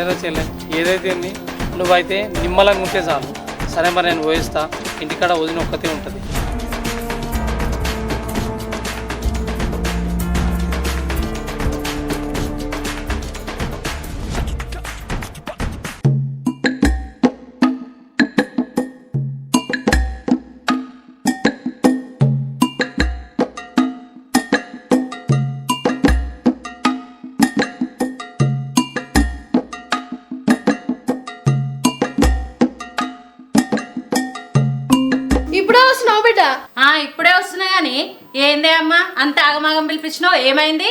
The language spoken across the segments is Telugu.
సరేరా చెల్లె, ఏదైతే నువ్వైతే నిమ్మలంగా ఉంటే చాలు. సరే మరి నేను పోయిస్తా, ఇంటికాడ వదిన ఒక్కతే ఉంటుంది. ఇప్పుడే వస్తున్నా గాని ఏందే అమ్మా అంత ఆగమాగం పిలిపించినావు? ఏమైంది?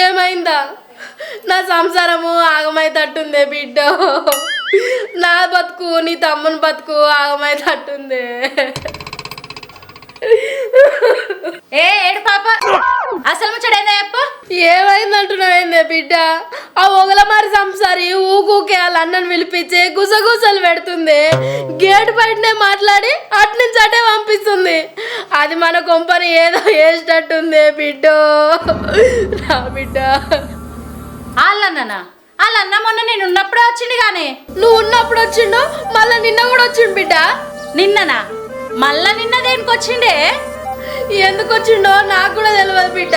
ఏమైందా? నా సంసారము ఆగమైతట్టుందే బిడ్డ. నా బతుకు నీ తమ్ముని బతుకు ఆగమైతట్టుందే. ఏడు పాప, అసలు ముచ్చడేందా చెప్పు. ఏమైందంటున్నావేందే బిడ్డ? ఆ ఒగల మరి సంసారి ఊకూకే వాళ్ళ అన్నను పిలిపించి గుసగుసలు పెడుతుంది. గేటు బయటనే మాట్లాడి అట్నుంచి అటే పంపిస్తుంది. అది మన కొంపని ఏదో వేసేటట్టుంది బిడ్డ. నా బిడ్డ వాళ్ళన్నా వాళ్ళన్న మొన్న నేను ఉన్నప్పుడే వచ్చిండు గానీ. నువ్వు ఉన్నప్పుడు వచ్చిండు, మళ్ళా నిన్న కూడా వచ్చిండు బిడ్డ. నిన్ననా? మళ్ళా నిన్న దేనికి వచ్చిండే? ఎందుకు వచ్చిండో నాకు కూడా తెలియదు బిడ్డ.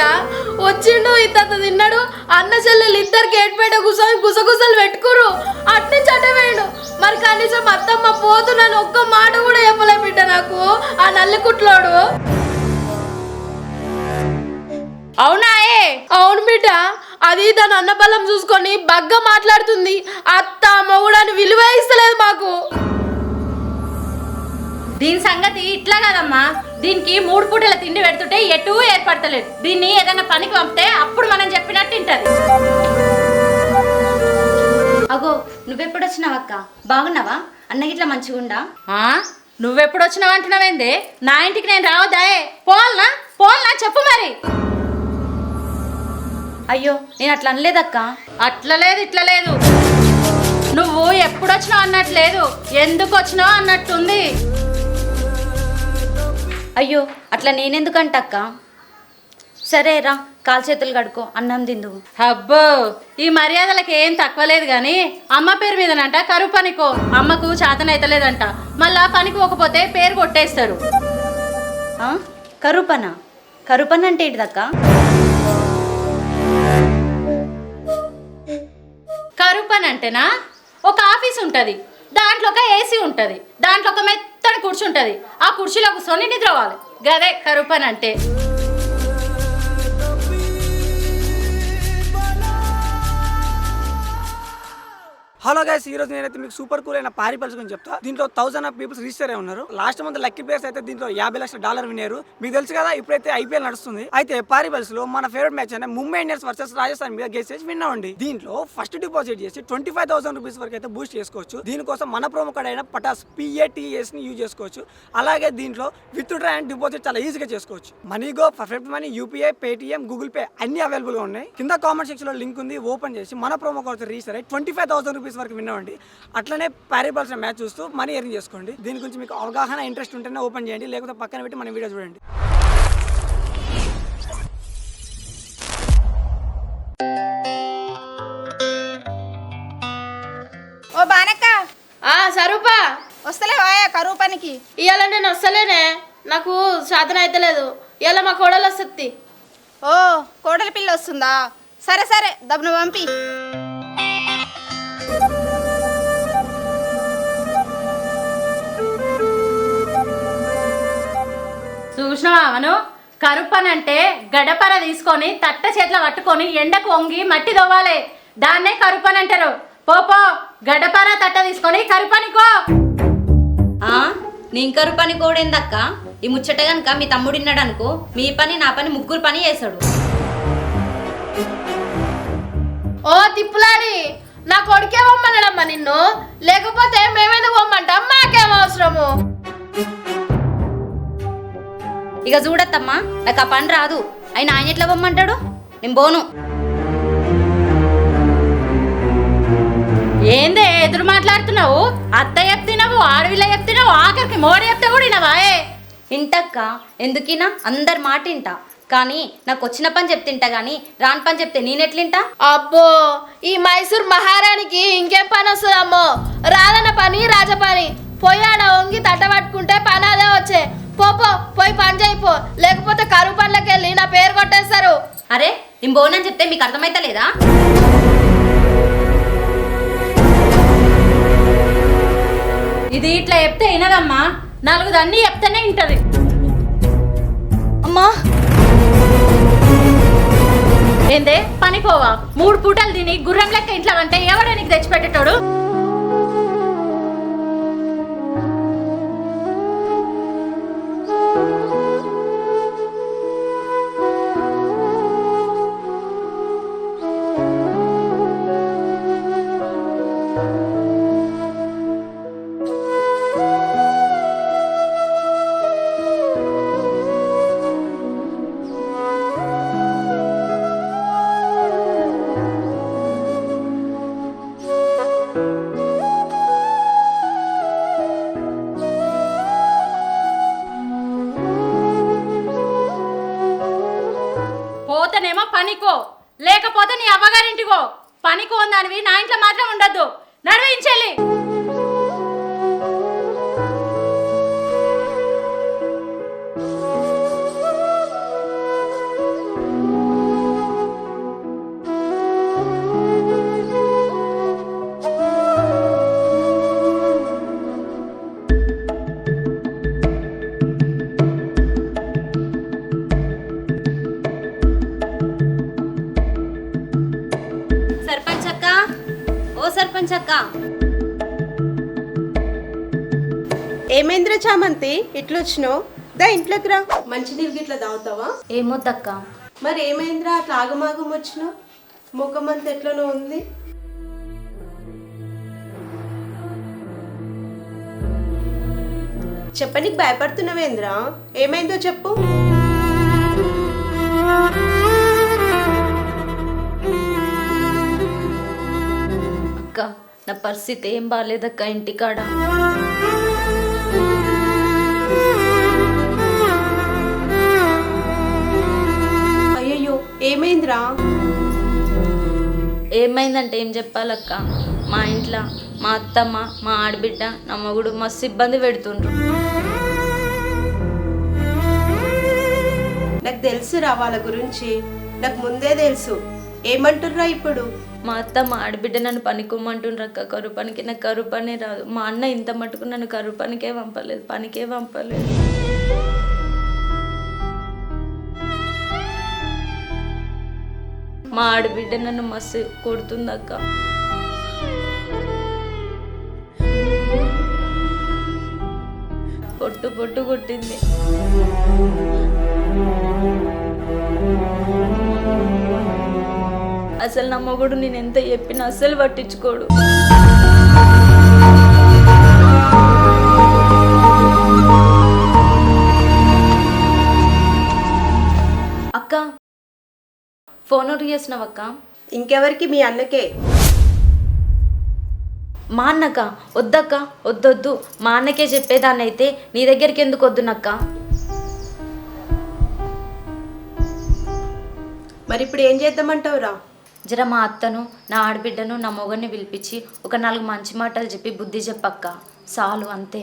వచ్చిండు, ఇంత తిన్నాడు, అన్న చెల్లెలు ఇద్దరు గేట్ బయట కూర్చొని గుసగుసలు పెట్టుకురు. అట్నుంచి అటే వేయండు. మరి కనీసం అత్తమ్మ పోతున్నాను ఒక్క మాట కూడా చెప్పలే బిడ్డ నాకు ఆ నల్లికుట్లోడు. అవునాయే? అవును బిడ్డ. అది తన అన్న బలం చూసుకొని బగ్గా మాట్లాడుతుంది. అత్త మొగుడని విలువ ఇస్తలేదు మాకు. దీని సంగతి ఇట్లా కదమ్మా, దీనికి 3 పూటల తిండి పెడుతుంటే ఎటు ఏర్పడతలేదు. దీన్ని ఏదైనా పనికి పంపితే అప్పుడు మనం చెప్పినట్టు వింటది. అగో నువ్వెప్పుడు వచ్చినావు అక్క? బాగున్నావా? అన్నకి ఇట్లా మంచిగుండా? నువ్వెప్పుడు వచ్చినావు అంటున్నావేందే? నా ఇంటికి నేను రావద్దాయే? పోల్నా చెప్పు మరి. అయ్యో నేను అట్లా అనలేదక్క. అట్లా లేదు ఇట్లా లేదు. నువ్వు ఎప్పుడు వచ్చినావు అన్నట్లేదు, ఎందుకు వచ్చినావు అన్నట్టుంది. అయ్యో అట్లా నేనెందుకంటక్క? సరే రా, కాలు చేతులు కడుకో, అన్నం తిందు. అబ్బో ఈ మర్యాదలకి ఏం తక్కువ లేదు గాని, అమ్మ పేరు మీదనంట కరువు పనికో. అమ్మకు చేతన అయితలేదంట, మళ్ళా పనికి పోకపోతే పేరు కొట్టేస్తారు. కరుపన? కరుపన అంటే ఏంటిదక్క? కరువు పని అంటేనా, ఒక ఆఫీస్ ఉంటుంది, దాంట్లో ఒక ఏసీ ఉంటుంది, దాంట్లో ఒక మెత్తని కుర్చీ ఉంటుంది, ఆ కుర్చీలో కూర్చొని నిద్రవాలి. గదే కరువు పని అంటే. హలో గైస్, ఈ రోజు నేనైతే మీకు సూపర్ కూల్ అయిన పారిపల్స్ గురించి చెప్తా. దీంట్లో 1000 ఆఫ్ పీపుల్స్ రిజిస్టర్ అయి ఉన్నారు. లాస్ట్ మంత్ లక్కీ ప్లేయర్స్ అయితే దీంట్లో $50 లక్షల విన్నారు. మీకు తెలుసు కదా, ఇప్పుడైతే ఐపీఎల్ నడుస్తుంది. అయితే పారిపల్స్ లో మన ఫేవరెట్ మ్యాచ్ అయిన ముంబై ఇండియన్స్ వర్సెస్ రాజస్థాన్ మీద గెస్ చేసి విన్ అవ్వండి. దీంట్లో ఫస్ట్ డిపాజిట్ చేసి 25,000 రూపీస్ వరకు అయితే బూస్ట్ చేసుకోవచ్చు. దీనికోసం మన ప్రోమో కోడ్ అయిన పటాస్ PATS ని యూజ్ చేసుకోవచ్చు. అలాగే దీంట్లో విత్ డ్రా అండ్ డిపాజిట్ చాలా ఈజీగా చేసుకోవచ్చు. MoneyGo, perfect money, UPI, Paytm, Google pay అన్ని అవైలబుల్ గా ఉన్నాయి. కింద కామెంట్ సెక్షన్ లో లింక్ ఉంది, ఓపెన్ చేసి మన ప్రోమో కోడ్ రిజిస్టర్ అయ్యి 25,000 రూపీస్ వరకు విన్ అవ్వండి. అట్లనే పారిపల్స్ మ్యాచ్ చూస్తూ మనీ ఎర్న్ చేసుకోండి. దీని గురించి మీకు అవగాహన ఇంట్రెస్ట్ ఉంటేనే ఓపెన్ చేయండి, లేకపోతే పక్కన పెట్టి మన వీడియో చూడండి. ఓ బానక్క, సరూపా వస్తలేవా కరువు పనికి? ఇవాళ నేను వస్తలేనే, నాకు సాధన అయితలేదు. ఇవాళ మా కోడలు వస్తుంది. ఓ కోడలి పిల్ల వస్తుందా? సరే సరే దబ్బును పంపి. చూసినావా అవను? కరువు పని అంటే గడపర తీసుకొని తట్ట చేతిలో పట్టుకొని ఎండకు వంగి మట్టి దవ్వాలి, దాన్నే కరువు పని అంటారు. పోపో గడపర తట్ట తీసుకొని కరువు పనికో. నేను కరువు పని కోడేందక్క? ఈ ముచ్చట గనక మీ తమ్ముడిన్నాడు అనుకో, మీ పని నా పని ముగ్గురు పని చేస్తాడు. ఓ తిప్పులాడి, నా కొడుకే పొమ్మన్నాడమ్మా నిన్ను, లేకపోతే మేమైనా పొమ్మంటాం, మాకేం అవసరము. ఇక చూడత్తమ్మా, నాకు ఆ పని రాదు. ఆయన ఎట్లా పొమ్మంటాడు? నేను పోను. ఏందే ఎదురు మాట్లాడుతున్నావు? అత్త చెప్తున్నావు, ఆడవిల్ల చెప్తున్నావు, ఆఖరికి మోడ చెప్తే కూడా వినవాయే? ఇంటక్క ఎందుకినా? అందరి మాట ఇంట. కానీ నాకు వచ్చిన పని చెప్తింటా కానీ రాని పని చెప్తే నేనెట్లింటా? అబ్బో ఈ మైసూర్ మహారాణికి ఇంకేం పని వస్తుందమ్మో, రాదన్న పని రాజ పని. పోయాడ వంగి తట్ట పట్టుకుంటే పని అదే వచ్చే. పోయి పని చేయిపో, లేకపోతే కరువు పనులకి వెళ్ళి నా పేరు కొట్టేస్తారు. అరే నేను బోనని చెప్తే మీకు అర్థమైతే లేదా? ఇది ఇట్లా చెప్తే వినదమ్మా, నాలుగు అన్నీ చెప్తేనే వింటది. అమ్మా ఏందే పని పోవా? 3 పూటలు తిని గుర్రం లెక్క ఇంట్లో అంటే ఎవడో నీకు తెచ్చిపెట్టేటోడు? పోతేనేమో పనికో, లేకపోతే నీ అవ్వగారింటికో. పనికో దానివి నా ఇంట్లో మాత్రం ఉండద్దు. నడివించెల్లి. సర్పంచ్ అక్క, ఏమేంద్ర చామంతి ఇట్లొచ్చినావు? దా ఇంట్లోకి రా. మంచినీళ్ళు గిట్లా తాగుతావా? ఏమొద్దక్క. మరి ఏమైందిరా అట్లా ఆగమాగం వచ్చినావు? ముఖం అంతా ఎట్లనో ఉంది. చెప్పనీకి భయపడుతున్నావేంద్రా? ఏమైందో చెప్పు. నా పరిస్థితి ఏం బాగాలేదక్క ఇంటికాడ. అయ్యయ్యో ఏమైందిరా? ఏమైందంటే ఏం చెప్పాలక్క, మా ఇంట్లో మా అత్తమ్మ, మా ఆడబిడ్డ, నా మగుడు మస్తు ఇబ్బంది పెడుతుండ్రు. నాకు తెలుసురా వాళ్ళ గురించి, నాకు ముందే తెలుసు. ఏమంటుర్రా ఇప్పుడు? మా అత్త మా ఆడబిడ్డ నన్ను పనికొమ్మంటుండ్రక్క కరువు పనికి. నాకు కరువు పని రాదు. మా అన్న ఇంత మటుకు నన్ను కరువు పనికే పంపలేదు, పనికే పంపలేదు. మా ఆడబిడ్డ నన్ను మస్తు కొడుతుందక్క. పొట్టు పొట్టు కొట్టింది. అసలు నా మొగుడు నేను ఎంత చెప్పినా అస్సలు పట్టించుకోడు. అక్క ఫోన్ చేసినావక్క? ఇంకెవరికి? మీ అన్నకే. మా అన్నక? వద్దక్క, వద్దొద్దు. మా అన్నకే చెప్పేదాన్ని అయితే నీ దగ్గరికి ఎందుకు వద్దునక్క? మరి ఇప్పుడు ఏం చేద్దామంటావురా? జర మా అత్తను, నా ఆడబిడ్డను, నా మొగన్ని పిలిపించి ఒక 4 మంచి మాటలు చెప్పి బుద్ధి చెప్పక్క, చాలు అంతే.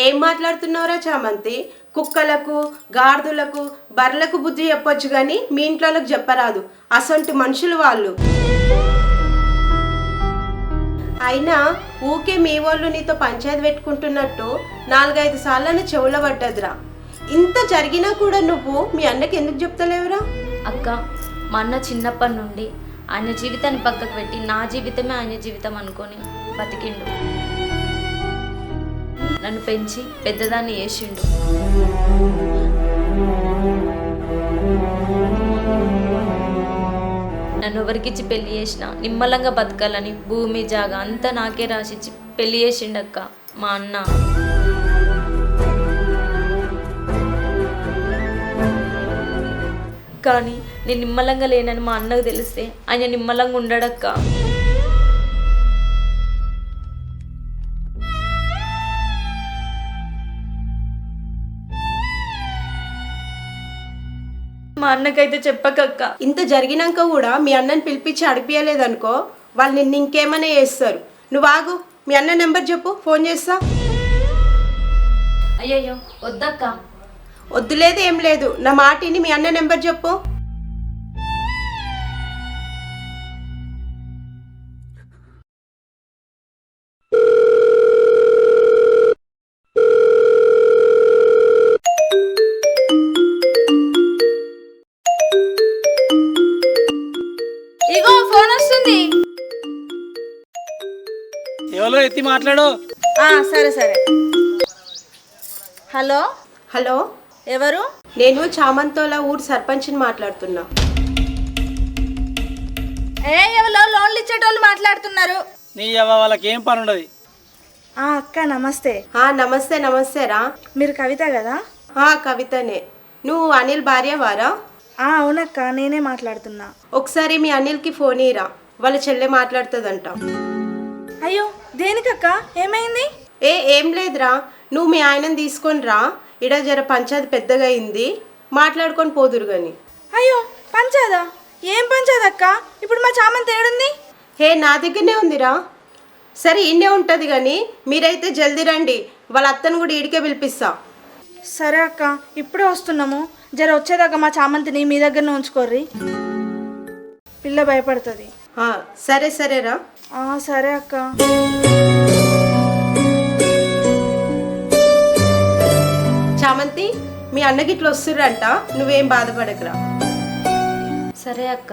ఏం మాట్లాడుతున్నావురా చామంతి? కుక్కలకు, గాడిదలకు, బర్రెలకు బుద్ధి చెప్పొచ్చు కానీ మీ ఇంట్లోకి చెప్పరాదు. అసంటి మనుషులు వాళ్ళు. అయినా ఊకే మీ వాళ్ళు నీతో పంచాయతీ పెట్టుకుంటున్నట్టు 4-5 సార్లు చెవుల పడ్డదిరా. ఇంత జరిగినా కూడా నువ్వు మీ అన్నకి ఎందుకు చెప్తలేవురా? అక్క మా అన్న చిన్నప్పటి నుండి ఆయన జీవితాన్ని పక్కకు పెట్టి నా జీవితమే ఆయన జీవితం అనుకొని బతికిండు. నన్ను పెంచి పెద్దదాన్ని చేసిండు. నన్ను ఎవరికిచ్చి పెళ్లి చేసినా నిమ్మలంగా బతకాలని భూమి జాగా అంతా నాకే రాసిచ్చి పెళ్లి చేసిండక్క మా అన్న. కానీ నేను నిమ్మలంగా లేనని మా అన్నకు తెలిస్తే ఆయన నిమ్మలంగా ఉండడక్క. మా అన్నకైతే చెప్పకక్క. ఇంత జరిగినాక కూడా మీ అన్నని పిలిపించి అడిపియలేదనుకో వాళ్ళు నిన్ను ఇంకేమైనా చేస్తారు. నువ్వు ఆగు, మీ అన్న నెంబర్ చెప్పు, ఫోన్ చేస్తా. అయ్యయ్యో వద్దక్క. వద్దులేదు ఏం లేదు, నా మాటిని మీ అన్న నెంబర్ చెప్పు. ఇగో ఫోన్ వస్తుంది. ఎవరో ఎత్తి మాట్లాడు. సరే సరే. హలో హలో, ఎవరు? నేను చామంతోల ఊరు సర్పంచ్ని మాట్లాడుతున్నా. ఎవరో లోన్లు ఇచ్చేటోళ్ళు మాట్లాడుతున్నారు. నీ వాళ్ళకి ఏం పని ఉండదు. అక్క నమస్తే. నమస్తే నమస్తే రా. మీరు కవిత కదా? కవితనే. నువ్వు అనిల్ భార్యవారా? అవునక్క, నేనే మాట్లాడుతున్నా. ఒకసారి మీ అనిల్కి ఫోన్ ఇరా, వాళ్ళ చెల్లె మాట్లాడుతుందంట. అయ్యో దేనికక్క, ఏమైంది? ఏం లేదురా, నువ్వు మీ ఆయనని తీసుకొని రా, ఇడ జర పంచాయతీ పెద్దగా అయింది, మాట్లాడుకొని పోదురు గాని. అయ్యో పంచాదా? ఏం పంచాదక్క? ఇప్పుడు మా చామంతి ఏడుంది? నా దగ్గరనే ఉందిరా. సరే ఇన్నే ఉంటుంది కానీ మీరైతే జల్దీ రండి, వాళ్ళ అత్తను కూడా ఈడికే పిలిపిస్తా. సరే అక్క, ఇప్పుడే వస్తున్నాము. జర వచ్చేదాకా మా చామంతిని మీ దగ్గరనే ఉంచుకోర్రి, పిల్ల భయపడుతుంది. సరే సరేరా. సరే అక్క. చామంతి, మీ అన్నకి ఇట్లా వస్తుర్రంట, నువ్వేం బాధపడకురా. సరే అక్క.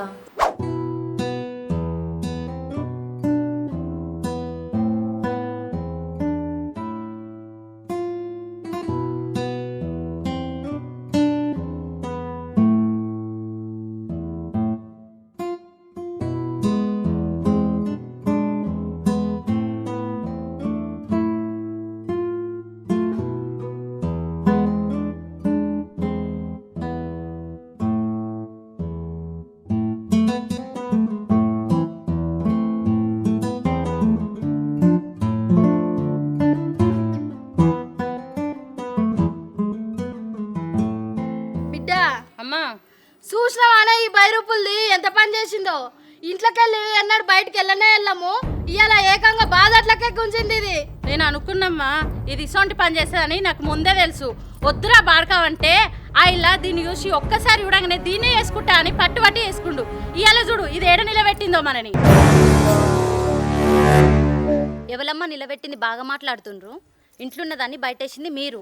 చూసినావానే ఈ 10 రూపాయలది ఎంత పని చేసిందో. ఇంట్లోకెళ్ళి ఎన్నాడు బయటకు వెళ్ళనే వెళ్ళాము, ఇవాళ ఏకంగా బాధట్లకే గుంజింది ఇది. నేను అనుకున్నమ్మా ఇది ఇసొంటి పని చేస్తుందని నాకు ముందే తెలుసు. వద్దురా బాడకావంటే ఇలా దీన్ని చూసి ఒక్కసారి చూడగానే దీన్నే వేసుకుంటా అని పట్టుబట్టి వేసుకుండు. ఇవాళ చూడు ఇది ఏడ నిలబెట్టిందో మనని. ఎవలమ్మ నిలబెట్టింది? బాగా మాట్లాడుతుండ్రు. ఇంట్లున్న దాన్ని బయటేసింది మీరు.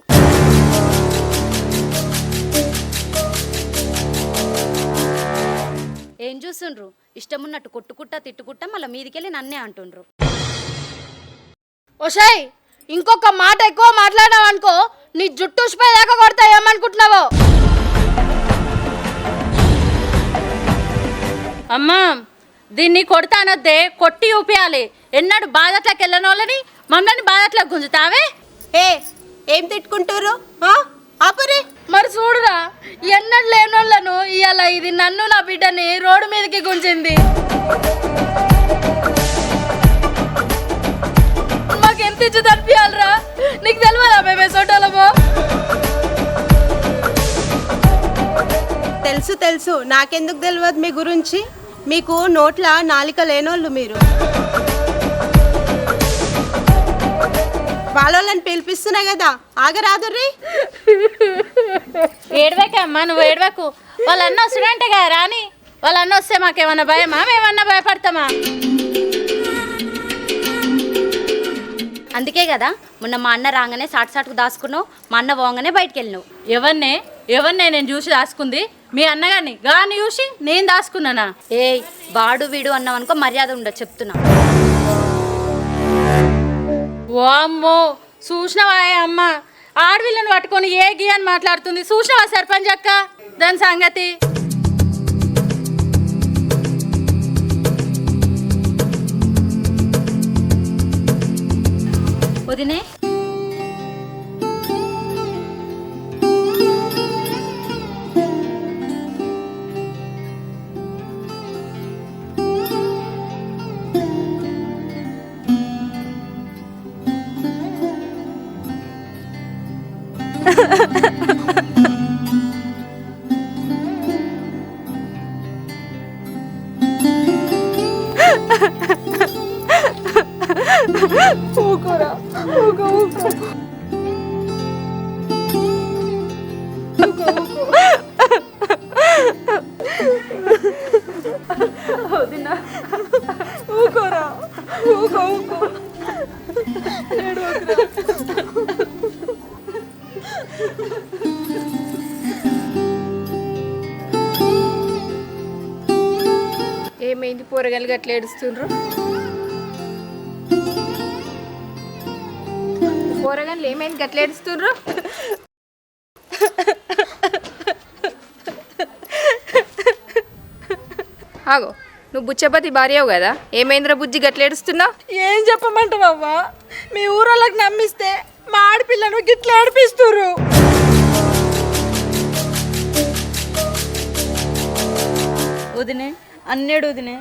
ఏం చూస్తుండ్రు? ఇష్టమున్నట్టు కొట్టుకుంటా తిట్టుకుంటా మళ్ళీ మీదికెళ్ళి నన్నే అంటుండ్రు. ఓషాయ్, ఇంకొక మాట ఎక్కువ మాట్లాడావు అనుకో నీ జుట్టు ఉసిపోయి దాకా కొడతా. ఏమనుకుంటున్నావో? అమ్మా దీన్ని కొడతానొద్దే, కొట్టి ఊపియాలి. ఎన్నాడు బాధట్లోకి వెళ్ళిన వాళ్ళని మమ్మల్ని బాధట్లోకి గుంజుతావే. ఏం తిట్టుకుంటారు? ఆపరే. మరి చూడురా, ఎన్నడు లేనోళ్ళను ఇవాళ ఇది నన్ను నా బిడ్డని రోడ్డు మీదకి గుంజింది. మాకెంత ఇచ్చి తనిపించాలరా? నీకు తెలియదా మేమే సోటోలమో? తెలుసు తెలుసు, నాకెందుకు తెలియదు మీ గురించి? మీకు నోట్ల నాలిక లేనోళ్ళు మీరు. వాళ్ళని పిలిపిస్తున్నా కదా, ఆగరాదుర్రీ. ఏడవకమ్మా, నువ్వు ఏడవకు. వాళ్ళన్న వస్తుడంటే కదా రాని. వాళ్ళన్న వస్తే మాకేమన్నా భయమా? మేమన్నా భయపడతామా? అందుకే కదా మొన్న మా అన్న రాగానే సాటుకు దాచుకున్నావు, మా అన్న పోగానే బయటికి వెళ్ళినావు. ఎవరినే నేను చూసి దాచుకుంది? మీ అన్నగారిని గాని చూసి నేను దాచుకున్నానా? ఏయ్ వాడు వీడు అన్నావు అనుకో మర్యాద ఉండదు చెప్తున్నా. ఓ అమ్మో, చూసినవా అమ్మ ఆడవిళ్ళని పట్టుకొని ఏ గీ అని మాట్లాడుతుంది. చూసినవా సర్పంచ్ అక్క దాని సంగతి? వదినే ఊకోరా ఊకో ఊకో ఏమైంది పోరగాలు గట్ల ఏడుస్తుండ్రు? పోరగాళ్ళు ఏమైంది గట్ల ఏడుస్తుండ్రు? ఆగో, నువ్వు బుచ్చపతి భార్యవు కదా, ఏమైందిరా బుజ్జి గట్ల ఏడుస్తున్నావు? ఏం చెప్పమంటావమ్మా? మీ ఊరోళ్ళకి నమ్మిస్తే మా ఆడపిల్లను గిట్ల ఏడిపిస్తుర్రు. వదినే అన్నేడు వదినే.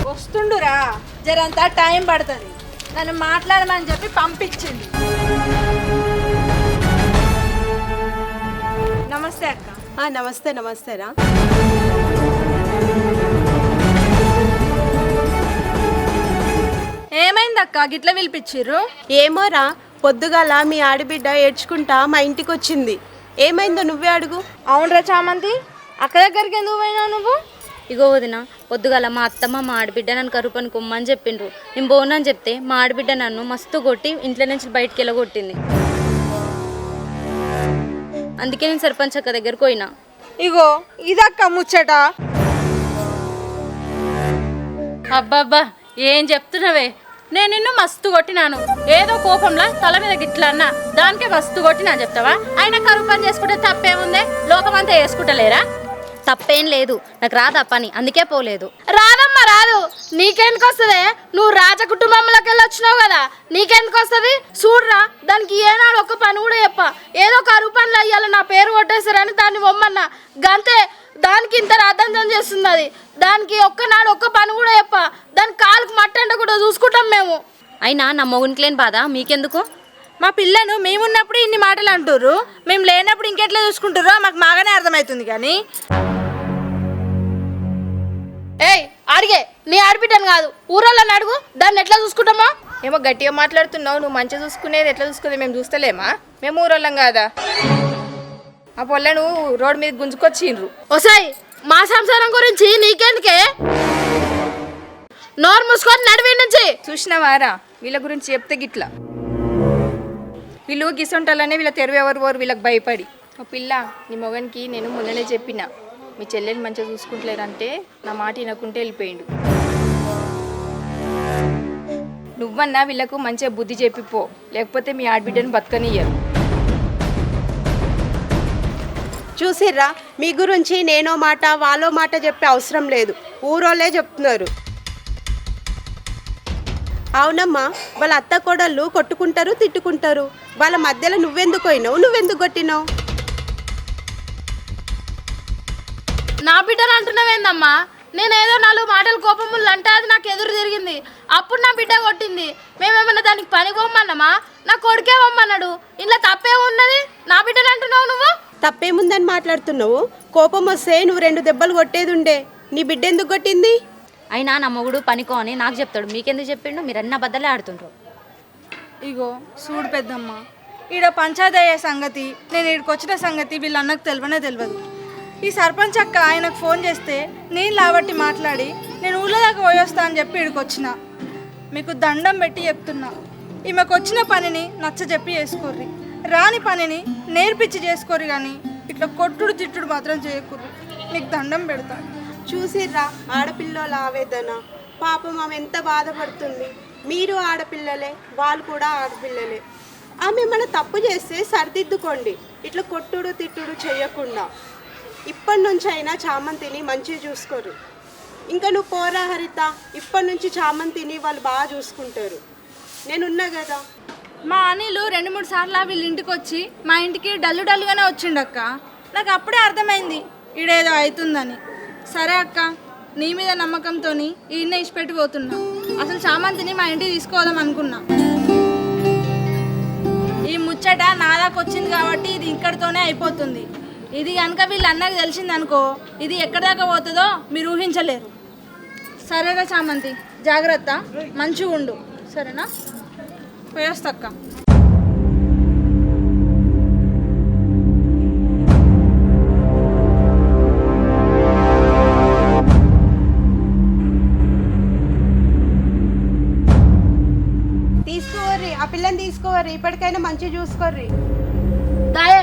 వస్తుండురా, జరంతా టైం పడుతుంది. నన్ను మాట్లాడమని చెప్పి పంపించింది. నమస్తే అక్క. నమస్తే నమస్తేరా. ఏమైంది అక్క గిట్ల పిలిపించిర్రు? ఏమోరా, పొద్దుగాల మీ ఆడబిడ్డ ఏడ్చుకుంటా మా ఇంటికి వచ్చింది. ఏమైందో నువ్వే అడుగు. అవునరా చామంతి, అక్క దగ్గరికి ఎందుకు పోయినావు నువ్వు? ఇగో వదిన, పొద్దుగాల మా అత్తమ్మ మా ఆడబిడ్డ నన్ను కరువు పని కొమ్మని చెప్పిండ్రు. నేను పోనని చెప్తే మా ఆడబిడ్డ నన్ను మస్తు కొట్టి ఇంట్లో నుంచి బయటికి వెళ్ళగొట్టింది. అందుకే నేను సర్పంచ్ అక్క దగ్గరకు పోయినా. ఇగో ఇదక్క ముచ్చట. అబ్బాబ్బా, ఏం చెప్తున్నావే? నేను నిన్ను మస్తు కొట్టినాను, ఏదో కోపంలో తల మీద గిట్లా అన్నా, దానికే మస్తు కొట్టినా చెప్తావా? అయినా కరువు పని చేసుకుంటే తప్పేముందే? లోకమంతా వేసుకుంటలేరా? తప్పేం లేదు, నాకు రాదా పని, అందుకే పోలేదు. రాదమ్మా రాదు, నీకెందుకు వస్తుంది? నువ్వు రాజ కుటుంబంలోకి వెళ్ళి వచ్చినావు కదా, నీకెందుకు వస్తుంది? చూడరా, దానికి ఏనాడు ఒక్క పని కూడా చెప్ప. ఏదో కరువు పనులు అయ్యాలి నా పేరు కొట్టేస్తారని దాన్ని బొమ్మన్నా గంతే. దానికి ఇంత రాద్ధాంతం చేస్తుంది అది. దానికి ఒక్కనాడు ఒక్క పని కూడా చెప్ప. దాని కాలుకు మట్టంట కూడా చూసుకుంటాం మేము. అయినా నా మొగునికి లేని బాధ మీకెందుకు? మా పిల్లను మేమున్నప్పుడు ఇన్ని మాటలు అంటుర్రు, మేము లేనప్పుడు ఇంకెట్లా చూసుకుంటారో మాకు బాగానే అర్థమవుతుంది. కానీ ఏయ్ అడిగే, నీ ఆడబిడ్డను కాదు ఊరోళ్ళని అడుగు, దాన్ని ఎట్లా చూసుకుంటామో. ఏమో గట్టిగా మాట్లాడుతున్నావు. నువ్వు మంచిగా చూసుకునేది ఎట్లా చూసుకునేది మేము చూస్తలేమా? మేము ఊరోళ్ళం కాదా? ఆ పొల్లను రోడ్డు మీద గుంజుకొచ్చిండ్రు. ఒసాయ్, మా సంసారం గురించి నీకెందుకే? నోరు మూసుకొని నడివి నుంచి. చూసినావారా, వీళ్ళ గురించి చెప్తే గిట్లా. వీళ్ళు గిసొంటాలనే వీళ్ళ తెరువు ఎవరు వీళ్ళకి భయపడి. ఓ పిల్ల, నీ మొగనికి నేను మొన్ననే చెప్పిన, మీ చెల్లెని మంచిగా చూసుకుంటలేరంటే నా మాట వినకుంటే వెళ్ళిపోయిండు. నువ్వన్నా వీళ్ళకు మంచిగా బుద్ధి చెప్పిపో, లేకపోతే మీ ఆడబిడ్డను బతకనియ్యరు. చూసిర్రా, మీ గురించి నేనో మాట వాళ్ళో మాట చెప్పే అవసరం లేదు, ఊరోళ్ళే చెప్తున్నారు. అవునమ్మా, వాళ్ళ అత్త కోడళ్ళు కొట్టుకుంటారు, తిట్టుకుంటారు. వాళ్ళ మధ్యలో నువ్వెందుకు పోయినావు? నువ్వెందుకు కొట్టినావు? నా బిడ్డను అంటున్నావేందమ్మా? నేనేదో 4 మాటలు కోపములు అంటే అది నాకు ఎదురు తిరిగింది. అప్పుడు నా బిడ్డ కొట్టింది. మేమేమన్నా దానికి పని పోమ్మన్నామా? నా కొడుకే పోమ్మన్నాడు. ఇంట్లో తప్పే ఉన్నది. నా బిడ్డను అంటున్నావు నువ్వు? తప్పేముందని మాట్లాడుతున్నావు? కోపం వస్తే నువ్వు 2 దెబ్బలు కొట్టేది ఉండే. నీ బిడ్డ ఎందుకు కొట్టింది? అయినా నా మొగుడు పనికో అని నాకు చెప్తాడు, మీకెందుకు చెప్పిండు? మీరు అన్న బద్దలే ఆడుతుండ్రు. ఇగో చూడు పెద్దమ్మ, ఈడ పంచాయతీ అయ్యే సంగతి, నేను ఈడికి వచ్చిన సంగతి వీళ్ళ అన్నకు తెలియనే తెలియదు. ఈ సర్పంచ్ అక్క ఆయనకు ఫోన్ చేస్తే నేను లాబట్టి మాట్లాడి నేను ఊళ్ళో దాకా పోయొస్తా అని చెప్పి ఈడికి వచ్చిన. మీకు దండం పెట్టి చెప్తున్నా, ఈమెకు వచ్చిన పనిని నచ్చ చెప్పి చేసుకోర్రి, రాని పనిని నేర్పించి చేసుకోరు. కానీ ఇట్లా కొట్టుడు తిట్టుడు మాత్రం చేయకూర్రి, మీకు దండం పెడతా. చూసిర్రా, ఆడపిల్లల ఆవేదన. పాపం ఆమె ఎంత బాధపడుతుంది. మీరు ఆడపిల్లలే, వాళ్ళు కూడా ఆడపిల్లలే. ఆమె ఏమైనా తప్పు చేస్తే సరిదిద్దుకోండి, ఇట్లా కొట్టుడు తిట్టుడు చేయకుండా. ఇప్పటి నుంచి అయినా చామంతిని మంచిగా చూసుకోరు. ఇంకా నువ్వు పోరా హరిత, ఇప్పటి నుంచి చామంతిని వాళ్ళు బాగా చూసుకుంటారు. నేనున్నా కదా. మా అనిలు 2-3 సార్లు వీళ్ళ ఇంటికి వచ్చి మా ఇంటికి డల్లుగానే వచ్చిండక్క. నాకు అప్పుడే అర్థమైంది ఈడేదో అవుతుందని. సరే అక్క, నీ మీద నమ్మకంతో ఈయన్నే ఇచ్చిపెట్టిపోతున్నా. అసలు చామంతిని మా ఇంటికి తీసుకోదాం అనుకున్నా. ఈ ముచ్చట నా దాకా వచ్చింది కాబట్టి ఇది ఇక్కడితోనే అయిపోతుంది. ఇది కనుక వీళ్ళ అన్నకి తెలిసిందనుకో, ఇది ఎక్కడి దాకా పోతుందో మీరు ఊహించలేరు. సరేనా చామంతి, జాగ్రత్త, మంచిగా ఉండు, సరేనా? పోయేస్తక్క. మంచి చూసుకోర్రి. దాయే